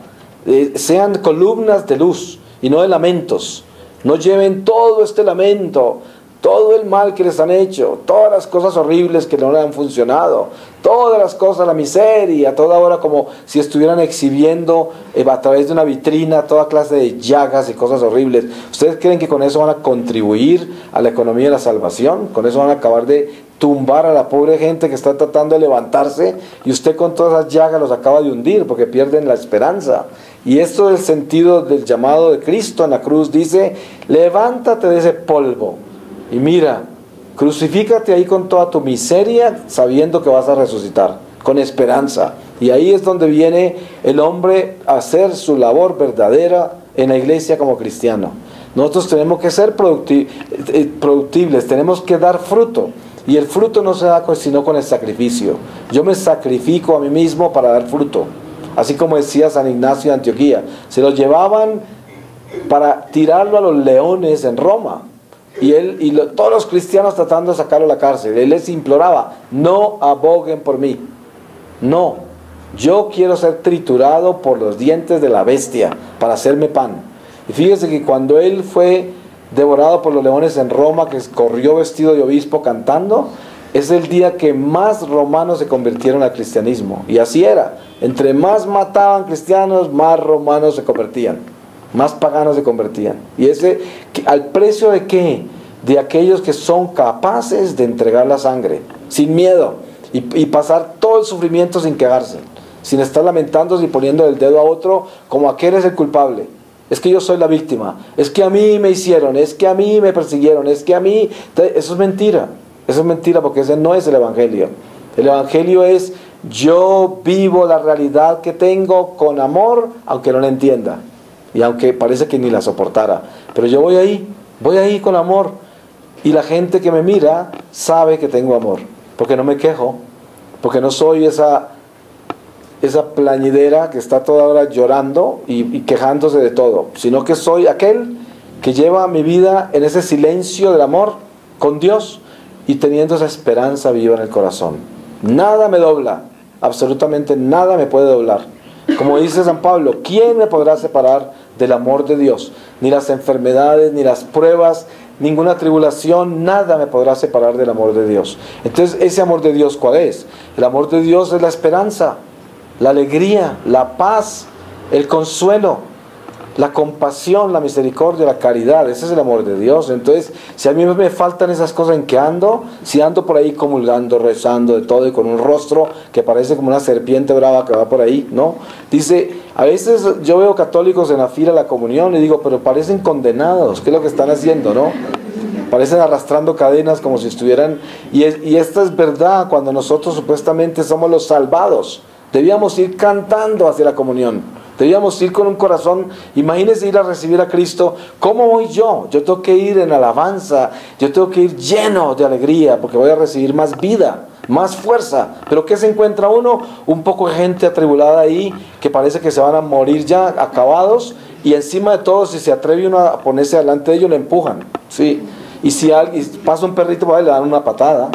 sean columnas de luz y no de lamentos. No lleven todo este lamento, todo el mal que les han hecho, todas las cosas horribles que no les han funcionado, todas las cosas, la miseria, toda hora como si estuvieran exhibiendo a través de una vitrina toda clase de llagas y cosas horribles. ¿Ustedes creen que con eso van a contribuir a la economía de la salvación? ¿Con eso van a acabar de tumbar a la pobre gente que está tratando de levantarse? Y usted con todas esas llagas los acaba de hundir porque pierden la esperanza. Y esto es el sentido del llamado de Cristo en la cruz. Dice, levántate de ese polvo y mira, crucifícate ahí con toda tu miseria, sabiendo que vas a resucitar, con esperanza. Y ahí es donde viene el hombre a hacer su labor verdadera en la iglesia como cristiano. Nosotros tenemos que ser productibles, tenemos que dar fruto. Y el fruto no se da sino con el sacrificio. Yo me sacrifico a mí mismo para dar fruto. Así como decía San Ignacio de Antioquía, se lo llevaban para tirarlo a los leones en Roma. Y todos los cristianos tratando de sacarlo a la cárcel. Él les imploraba, no aboguen por mí. No, yo quiero ser triturado por los dientes de la bestia para hacerme pan. Y fíjense que cuando él fue devorado por los leones en Roma, que corrió vestido de obispo cantando, es el día que más romanos se convirtieron al cristianismo. Y así era, entre más mataban cristianos, más romanos se convertían, más paganos se convertían. Y ¿al precio de qué? De aquellos que son capaces de entregar la sangre, sin miedo, y pasar todo el sufrimiento sin quejarse, sin estar lamentándose y poniendo el dedo a otro como aquel es el culpable. Es que yo soy la víctima, es que a mí me hicieron, es que a mí me persiguieron, es que a mí... Eso es mentira porque ese no es el Evangelio. El Evangelio es, yo vivo la realidad que tengo con amor, aunque no la entienda. Y aunque parece que ni la soportara. Pero yo voy ahí con amor. Y la gente que me mira sabe que tengo amor. Porque no me quejo. Porque no soy esa plañidera que está toda hora llorando y quejándose de todo. Sino que soy aquel que lleva mi vida en ese silencio del amor con Dios. Y teniendo esa esperanza viva en el corazón. Nada me dobla. Absolutamente nada me puede doblar. Como dice San Pablo, ¿quién me podrá separar del amor de Dios? Ni las enfermedades, ni las pruebas, ninguna tribulación, nada me podrá separar del amor de Dios. Entonces, ¿ese amor de Dios cuál es? El amor de Dios es la esperanza, la alegría, la paz, el consuelo, la compasión, la misericordia, la caridad. Ese es el amor de Dios. Entonces, si a mí me faltan esas cosas en que ando, si ando por ahí comulgando, rezando de todo y con un rostro que parece como una serpiente brava que va por ahí, ¿no? Dice, a veces yo veo católicos en la fila de la comunión y digo, pero parecen condenados, ¿qué es lo que están haciendo, no? Parecen arrastrando cadenas como si estuvieran... Y esta es verdad, cuando nosotros supuestamente somos los salvados. Debíamos ir cantando hacia la comunión. Debíamos ir con un corazón, imagínense ir a recibir a Cristo. ¿Cómo voy yo? Yo tengo que ir en alabanza, yo tengo que ir lleno de alegría, porque voy a recibir más vida, más fuerza. Pero ¿qué se encuentra uno? Un poco de gente atribulada ahí, que parece que se van a morir ya, acabados, y encima de todo, si se atreve uno a ponerse delante de ellos, le empujan, ¿sí? Y si alguien pasa un perrito por ahí, le dan una patada.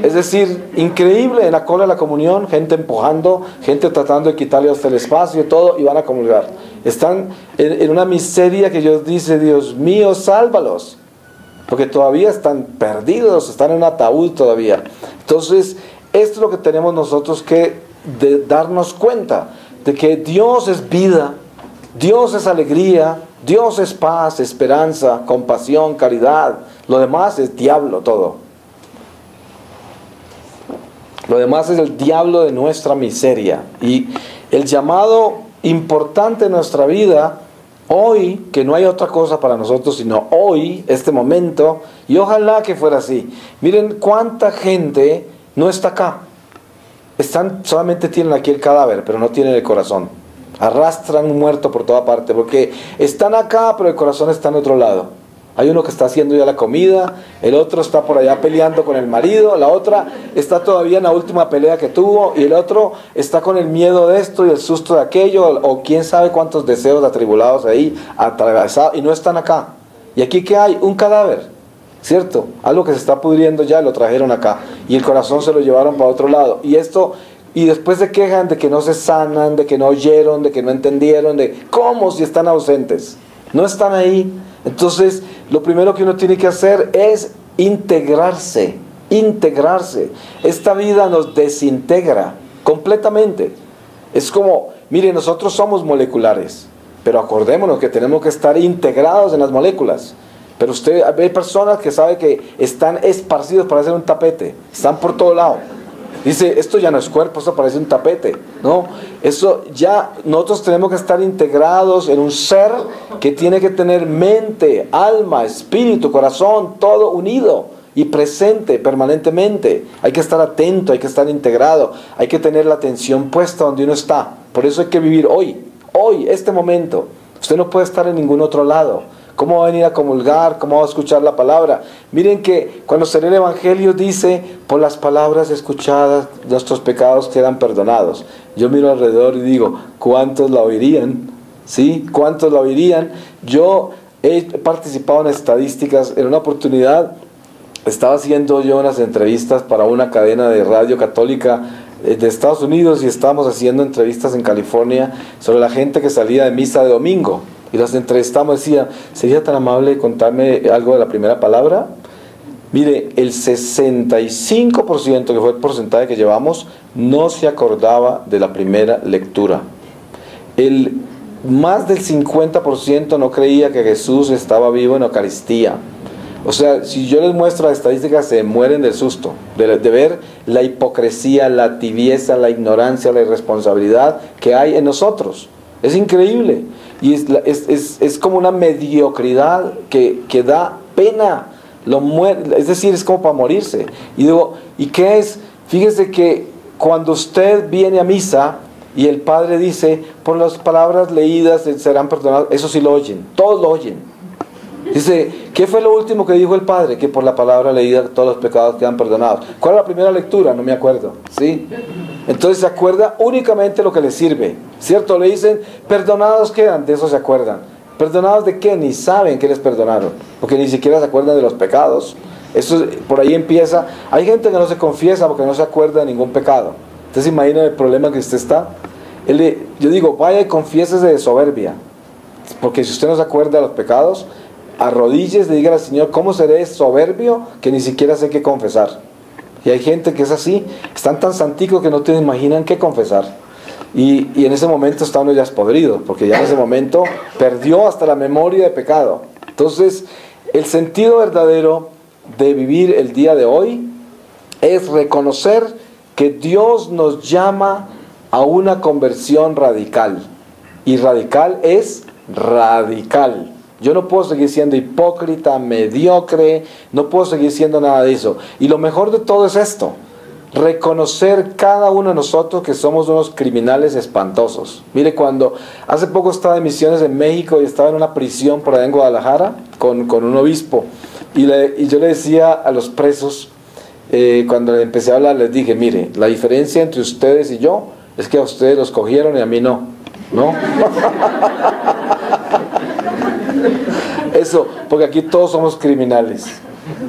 Es decir, increíble, en la cola de la comunión, gente empujando, gente tratando de quitarle hasta el espacio y todo, y van a comulgar. Están en una miseria que Dios dice, Dios mío, sálvalos. Porque todavía están perdidos, están en un ataúd todavía. Entonces, esto es lo que tenemos nosotros que darnos cuenta, de que Dios es vida, Dios es alegría, Dios es paz, esperanza, compasión, caridad. Lo demás es diablo todo. Lo demás es el diablo de nuestra miseria. Y el llamado importante en nuestra vida, hoy, que no hay otra cosa para nosotros sino hoy, este momento, y ojalá que fuera así. Miren cuánta gente no está acá. Solamente tienen aquí el cadáver, pero no tienen el corazón. Arrastran un muerto por toda parte, porque están acá, pero el corazón está en otro lado. Hay uno que está haciendo ya la comida, el otro está por allá peleando con el marido, la otra está todavía en la última pelea que tuvo, y el otro está con el miedo de esto y el susto de aquello, o quién sabe cuántos deseos atribulados ahí, atravesados, y no están acá. ¿Y aquí qué hay? Un cadáver, ¿cierto? Algo que se está pudriendo ya, lo trajeron acá, y el corazón se lo llevaron para otro lado. Y después se quejan de que no se sanan, de que no oyeron, de que no entendieron, de cómo si están ausentes. No están ahí. Entonces, lo primero que uno tiene que hacer es integrarse. Esta vida nos desintegra completamente. Es como, mire, nosotros somos moleculares, pero acordémonos que tenemos que estar integrados en las moléculas. Pero usted ve personas que sabe que están esparcidos para hacer un tapete, están por todo lado. Dice, esto ya no es cuerpo, esto parece un tapete, ¿no? Eso ya, nosotros tenemos que estar integrados en un ser que tiene que tener mente, alma, espíritu, corazón, todo unido y presente permanentemente. Hay que estar atento, hay que estar integrado, hay que tener la atención puesta donde uno está. Por eso hay que vivir hoy, este momento. Usted no puede estar en ningún otro lado. ¿Cómo va a venir a comulgar? ¿Cómo va a escuchar la palabra? Miren que cuando se lee el Evangelio dice, por las palabras escuchadas nuestros pecados quedan perdonados. Yo miro alrededor y digo, ¿cuántos la oirían? ¿Sí? ¿Cuántos la oirían? Yo he participado en estadísticas. En una oportunidad estaba haciendo yo unas entrevistas para una cadena de radio católica de Estados Unidos, y estábamos haciendo entrevistas en California sobre la gente que salía de misa de domingo. Y las entrevistamos, decía, ¿sería tan amable contarme algo de la primera palabra? Mire, el 65%, que fue el porcentaje que llevamos, no se acordaba de la primera lectura. Más del 50% no creía que Jesús estaba vivo en Eucaristía. O sea, si yo les muestro las estadísticas, se mueren del susto, de ver la hipocresía, la tibieza, la ignorancia, la irresponsabilidad que hay en nosotros. Es increíble. Y es como una mediocridad que da pena. Es decir, es como para morirse. Y digo, ¿y qué es? Fíjese que cuando usted viene a misa y el Padre dice, por las palabras leídas serán perdonados, eso sí lo oyen, todos lo oyen. Dice, ¿qué fue lo último que dijo el Padre? Que por la palabra leída todos los pecados quedan perdonados. ¿Cuál es la primera lectura? No me acuerdo, ¿sí? Entonces se acuerda únicamente lo que le sirve, ¿cierto? Le dicen, perdonados quedan, de eso se acuerdan. ¿Perdonados de qué? Ni saben que les perdonaron, porque ni siquiera se acuerdan de los pecados. Eso, por ahí empieza. Hay gente que no se confiesa porque no se acuerda de ningún pecado. Entonces imagina el problema que usted está. Yo digo, vaya y confiésese de soberbia, porque si usted no se acuerda de los pecados, arrodíllese y dígale al Señor, ¿cómo seré soberbio que ni siquiera sé qué confesar? Y hay gente que es así, están tan santicos que no te imaginan qué confesar. Y en ese momento está uno ya podrido, porque ya en ese momento perdió hasta la memoria de pecado. Entonces, el sentido verdadero de vivir el día de hoy es reconocer que Dios nos llama a una conversión radical. Y radical es radical. Yo no puedo seguir siendo hipócrita, mediocre, no puedo seguir siendo nada de eso. Y lo mejor de todo es esto, reconocer cada uno de nosotros que somos unos criminales espantosos. Mire, cuando hace poco estaba de misiones en México y estaba en una prisión por allá en Guadalajara con un obispo, y yo le decía a los presos, cuando empecé a hablar, les dije, mire, la diferencia entre ustedes y yo es que a ustedes los cogieron y a mí no, ¿no? Eso, porque aquí todos somos criminales.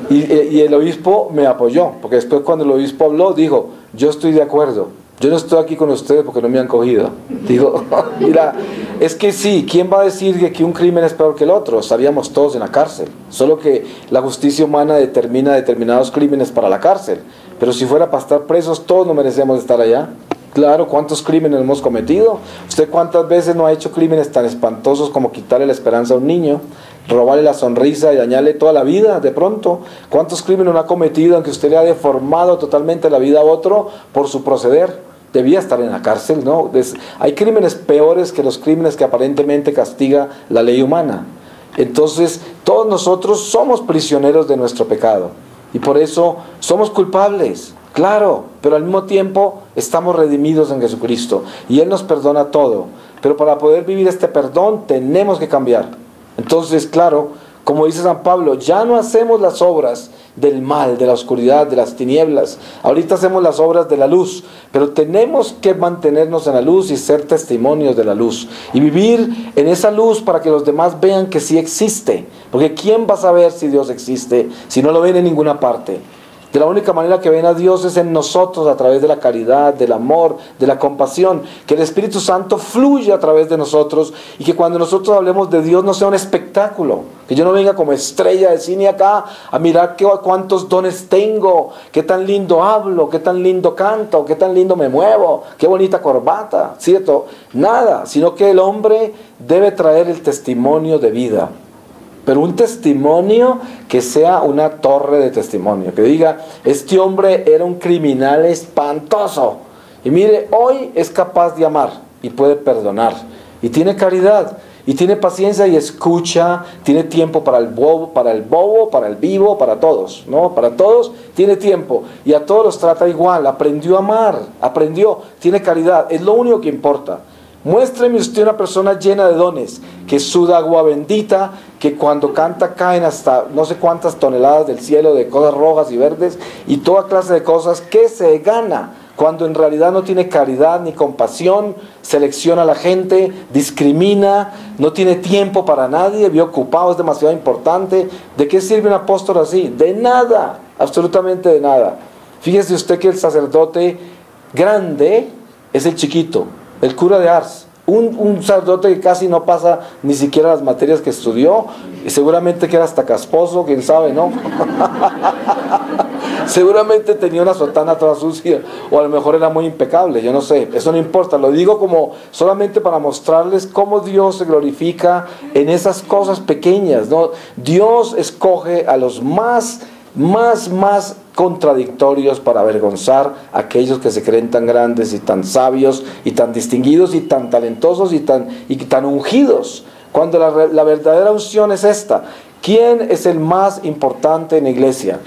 Y el obispo me apoyó, porque después cuando el obispo habló, dijo, yo estoy de acuerdo, yo no estoy aquí con ustedes porque no me han cogido. Digo, mira, es que sí, ¿quién va a decir que un crimen es peor que el otro? Estaríamos todos en la cárcel, solo que la justicia humana determina determinados crímenes para la cárcel, pero si fuera para estar presos, todos no merecemos estar allá. Claro, ¿cuántos crímenes hemos cometido? ¿Usted cuántas veces no ha hecho crímenes tan espantosos como quitarle la esperanza a un niño, robarle la sonrisa y dañarle toda la vida de pronto? ¿Cuántos crímenes no ha cometido en que usted le ha deformado totalmente la vida a otro por su proceder? Debía estar en la cárcel, ¿no? Hay crímenes peores que los crímenes que aparentemente castiga la ley humana. Entonces, todos nosotros somos prisioneros de nuestro pecado y por eso somos culpables. Claro, pero al mismo tiempo estamos redimidos en Jesucristo y Él nos perdona todo. Pero para poder vivir este perdón tenemos que cambiar. Entonces, claro, Como dice San Pablo, ya no hacemos las obras del mal, de la oscuridad, de las tinieblas. Ahorita hacemos las obras de la luz, pero tenemos que mantenernos en la luz y ser testimonios de la luz. Y vivir en esa luz para que los demás vean que sí existe. Porque ¿quién va a saber si Dios existe si no lo ven en ninguna parte? De la única manera que ven a Dios es en nosotros, a través de la caridad, del amor, de la compasión. Que el Espíritu Santo fluya a través de nosotros y que cuando nosotros hablemos de Dios no sea un espectáculo. Que yo no venga como estrella de cine acá a mirar cuántos dones tengo, qué tan lindo hablo, qué tan lindo canto, qué tan lindo me muevo, qué bonita corbata, ¿cierto? Nada, sino que el hombre debe traer el testimonio de vida. Pero un testimonio que sea una torre de testimonio. Que diga, este hombre era un criminal espantoso. Y mire, hoy es capaz de amar y puede perdonar. Y tiene caridad. Y tiene paciencia y escucha. Tiene tiempo para el bobo, para el vivo, para todos. ¿No? Para todos tiene tiempo. Y a todos los trata igual. Aprendió a amar. Aprendió. Tiene caridad. Es lo único que importa. Muéstreme usted una persona llena de dones, que suda agua bendita, que cuando canta caen hasta no sé cuántas toneladas del cielo de cosas rojas y verdes y toda clase de cosas, que se gana cuando en realidad no tiene caridad ni compasión, selecciona a la gente, discrimina, no tiene tiempo para nadie, vive ocupado, es demasiado importante. ¿De qué sirve un apóstol así? De nada, absolutamente de nada. Fíjese usted que el sacerdote grande es el chiquito. El cura de Ars, un sacerdote que casi no pasa ni siquiera las materias que estudió, y seguramente que era hasta casposo, quién sabe, ¿no? Seguramente tenía una sotana toda sucia, o a lo mejor era muy impecable, yo no sé, eso no importa, lo digo como solamente para mostrarles cómo Dios se glorifica en esas cosas pequeñas, ¿no? Dios escoge a los más contradictorios para avergonzar a aquellos que se creen tan grandes y tan sabios y tan distinguidos y tan talentosos y tan ungidos, cuando la verdadera unción es esta. ¿Quién es el más importante en la iglesia?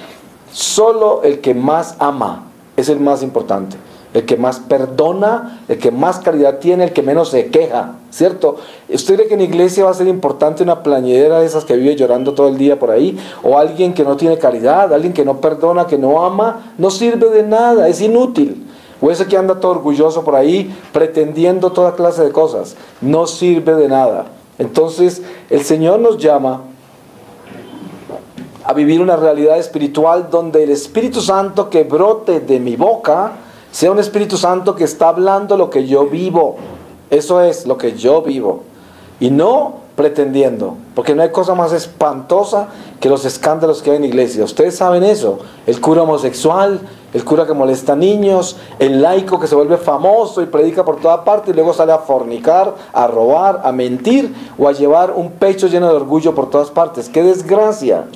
Solo el que más ama es el más importante, el que más perdona, el que más caridad tiene, el que menos se queja, ¿cierto? ¿Usted cree que en la iglesia va a ser importante una plañidera de esas que vive llorando todo el día por ahí? ¿O alguien que no tiene caridad, alguien que no perdona, que no ama? No sirve de nada, es inútil. O ese que anda todo orgulloso por ahí, pretendiendo toda clase de cosas, no sirve de nada. Entonces, el Señor nos llama a vivir una realidad espiritual donde el Espíritu Santo que brote de mi boca sea un Espíritu Santo que está hablando lo que yo vivo. Eso es lo que yo vivo. Y no pretendiendo. Porque no hay cosa más espantosa que los escándalos que hay en la iglesia. Ustedes saben eso. El cura homosexual, el cura que molesta a niños, el laico que se vuelve famoso y predica por toda parte y luego sale a fornicar, a robar, a mentir o a llevar un pecho lleno de orgullo por todas partes. ¡Qué desgracia!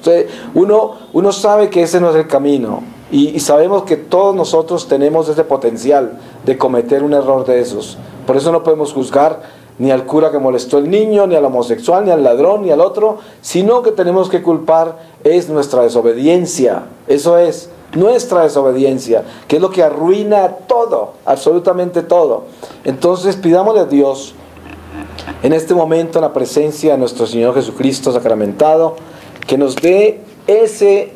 Uno sabe que ese no es el camino. Y sabemos que todos nosotros tenemos ese potencial de cometer un error de esos. Por eso no podemos juzgar ni al cura que molestó al niño, ni al homosexual, ni al ladrón, ni al otro, sino que tenemos que culpar es nuestra desobediencia. Eso es, nuestra desobediencia, que es lo que arruina todo, absolutamente todo. Entonces pidámosle a Dios, en este momento, en la presencia de nuestro Señor Jesucristo sacramentado, que nos dé ese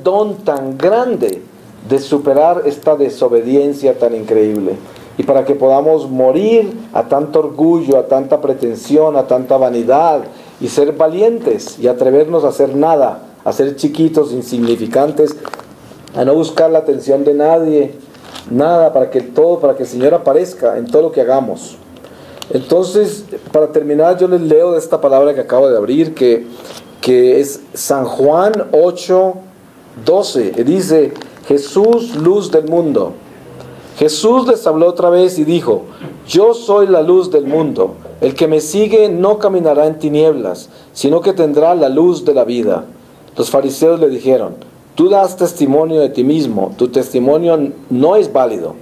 don tan grande de superar esta desobediencia tan increíble, y para que podamos morir a tanto orgullo, a tanta pretensión, a tanta vanidad, y ser valientes y atrevernos a hacer nada, a ser chiquitos, insignificantes, a no buscar la atención de nadie, nada, para que el Señor aparezca en todo lo que hagamos. Entonces, para terminar, yo les leo de esta palabra que acabo de abrir, que es San Juan 8:12. Dice: Jesús, luz del mundo. Jesús les habló otra vez y dijo: yo soy la luz del mundo. El que me sigue no caminará en tinieblas, sino que tendrá la luz de la vida. Los fariseos le dijeron: tú das testimonio de ti mismo, tu testimonio no es válido.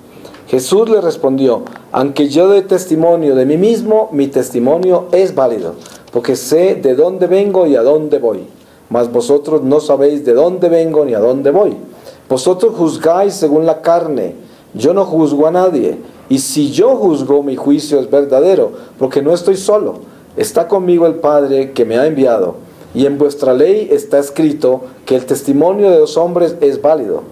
Jesús le respondió: aunque yo dé testimonio de mí mismo, mi testimonio es válido, porque sé de dónde vengo y a dónde voy. Mas vosotros no sabéis de dónde vengo ni a dónde voy. Vosotros juzgáis según la carne, yo no juzgo a nadie. Y si yo juzgo, mi juicio es verdadero, porque no estoy solo. está conmigo el Padre que me ha enviado, y en vuestra ley está escrito que el testimonio de los hombres es válido.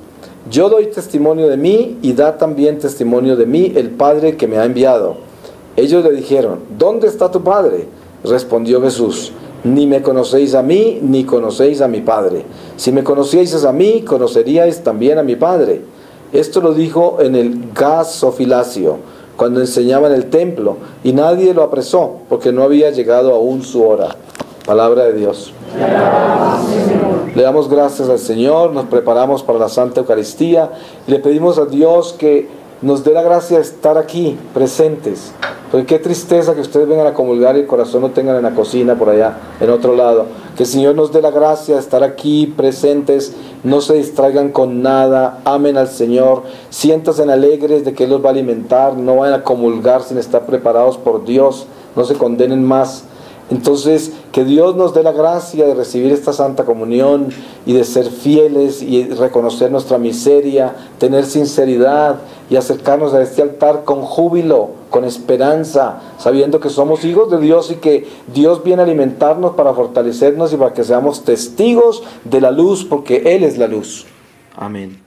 Yo doy testimonio de mí, y da también testimonio de mí el Padre que me ha enviado. Ellos le dijeron: ¿dónde está tu Padre? Respondió Jesús: ni me conocéis a mí, ni conocéis a mi Padre. Si me conocierais a mí, conoceríais también a mi Padre. Esto lo dijo en el gasofilacio, cuando enseñaba en el templo, y nadie lo apresó, porque no había llegado aún su hora. Palabra de Dios. Le damos gracias al Señor, nos preparamos para la Santa Eucaristía y le pedimos a Dios que nos dé la gracia de estar aquí, presentes. Porque qué tristeza que ustedes vengan a comulgar y el corazón lo tengan en la cocina, por allá, en otro lado. Que el Señor nos dé la gracia de estar aquí, presentes, no se distraigan con nada, amen al Señor, siéntanse alegres de que Él los va a alimentar, no vayan a comulgar sin estar preparados por Dios, no se condenen más. Entonces, que Dios nos dé la gracia de recibir esta Santa Comunión y de ser fieles y reconocer nuestra miseria, tener sinceridad y acercarnos a este altar con júbilo, con esperanza, sabiendo que somos hijos de Dios y que Dios viene a alimentarnos para fortalecernos y para que seamos testigos de la luz, porque Él es la luz. Amén.